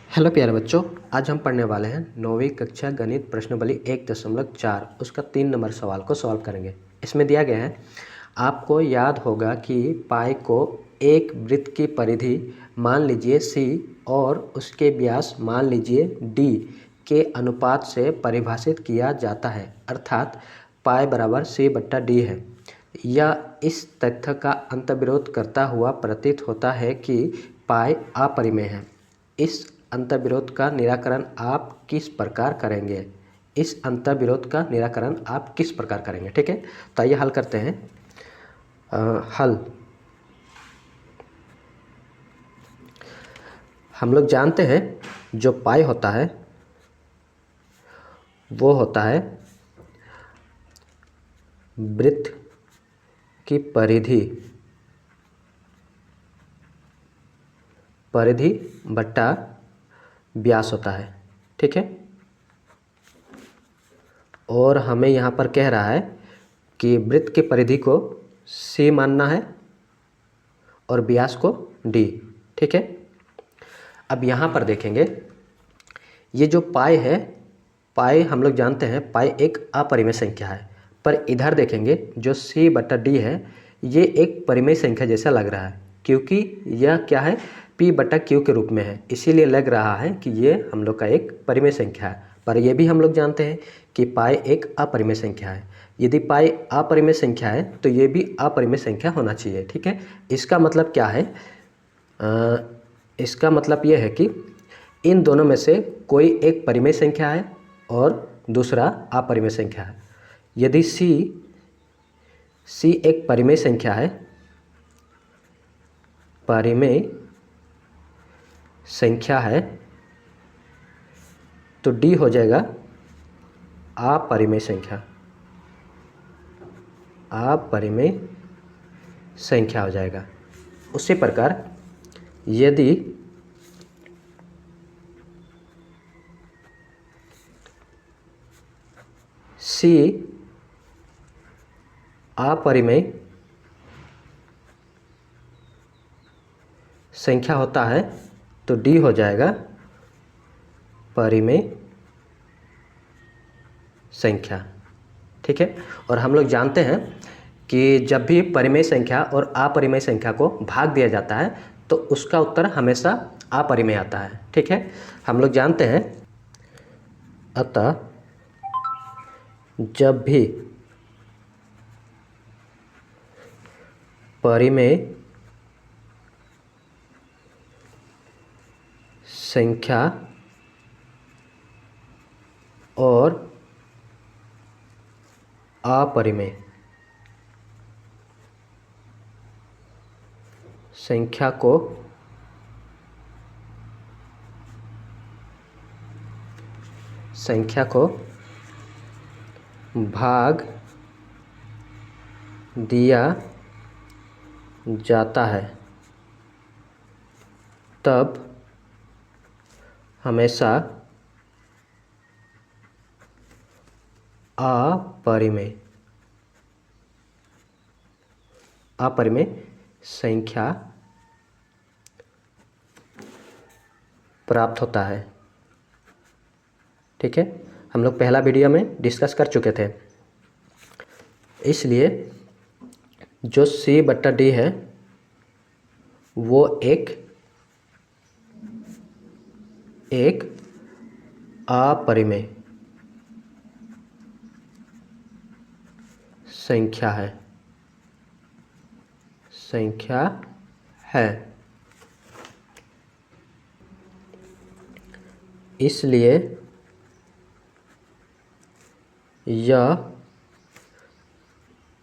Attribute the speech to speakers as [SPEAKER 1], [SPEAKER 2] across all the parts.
[SPEAKER 1] Hello प्यारे बच्चों, आज हम पढ़ने वाले हैं 9वीं कक्षा गणित प्रश्नावली 1.4 उसका 3 नंबर सवाल को सॉल्व करेंगे। इसमें दिया गया है, आपको याद होगा कि पाई को एक वृत्त की परिधि मान लीजिए सी और उसके व्यास मान लीजिए डी के अनुपात से परिभाषित किया जाता है, अर्थात पाई बराबर सी बट्टा डी है। यह इस तथ्य का अंतर्विरोध करता हुआ प्रतीत होता है कि पाई अपरिमेय है। इस अंतर्विरोध का निराकरण आप किस प्रकार करेंगे? इस अंतर्विरोध का निराकरण आप किस प्रकार करेंगे? ठीक है, तो आइए हल करते हैं। हल हम लोग जानते हैं, जो पाई होता है वो होता है वृत्त की परिधि बट्टा व्यास होता है। ठीक है, और हमें यहाँ पर कह रहा है कि वृत्त की परिधि को सी मानना है और व्यास को डी। ठीक है, अब यहाँ पर देखेंगे, ये जो पाई है, पाई हम लोग जानते हैं पाई एक अपरिमेय संख्या है, पर इधर देखेंगे जो सी बटा डी है ये एक परिमेय संख्या जैसा लग रहा है, क्योंकि यह क्या है, पी बटा क्यू के रूप में है, इसीलिए लग रहा है कि ये हम लोग का एक परिमेय संख्या है। पर यह भी हम लोग जानते हैं कि पाई एक अपरिमेय संख्या है। यदि पाई अपरिमेय संख्या है तो ये भी अपरिमेय संख्या होना चाहिए। ठीक है, इसका मतलब क्या है? इसका मतलब यह है कि इन दोनों में से कोई एक परिमेय संख्या है और दूसरा अपरिमेय संख्या है। यदि सी एक परिमेय संख्या है, तो डी हो जाएगा अपरिमेय संख्या हो जाएगा। उसी प्रकार यदि सी अपरिमेय संख्या होता है तो डी हो जाएगा परिमेय संख्या। ठीक है, और हम लोग जानते हैं कि जब भी परिमेय संख्या और अपरिमेय संख्या को भाग दिया जाता है तो उसका उत्तर हमेशा अपरिमेय आता है। ठीक है, हम लोग जानते हैं, अतः जब भी परिमेय संख्या और अपरिमेय संख्या को भाग दिया जाता है तब हमेशा अपरिमेय संख्या प्राप्त होता है। ठीक है, हम लोग पहला वीडियो में डिस्कस कर चुके थे। इसलिए जो सी बट्टा डी है वो एक अपरिमेय संख्या है। इसलिए यह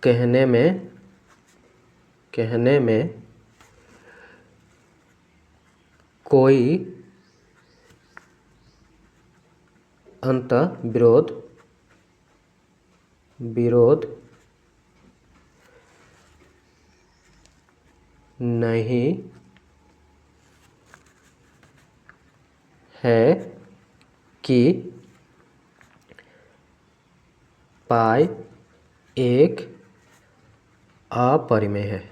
[SPEAKER 1] कहने में कोई विरोध नहीं है कि पाई एक अपरिमेय है।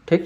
[SPEAKER 1] ठीक।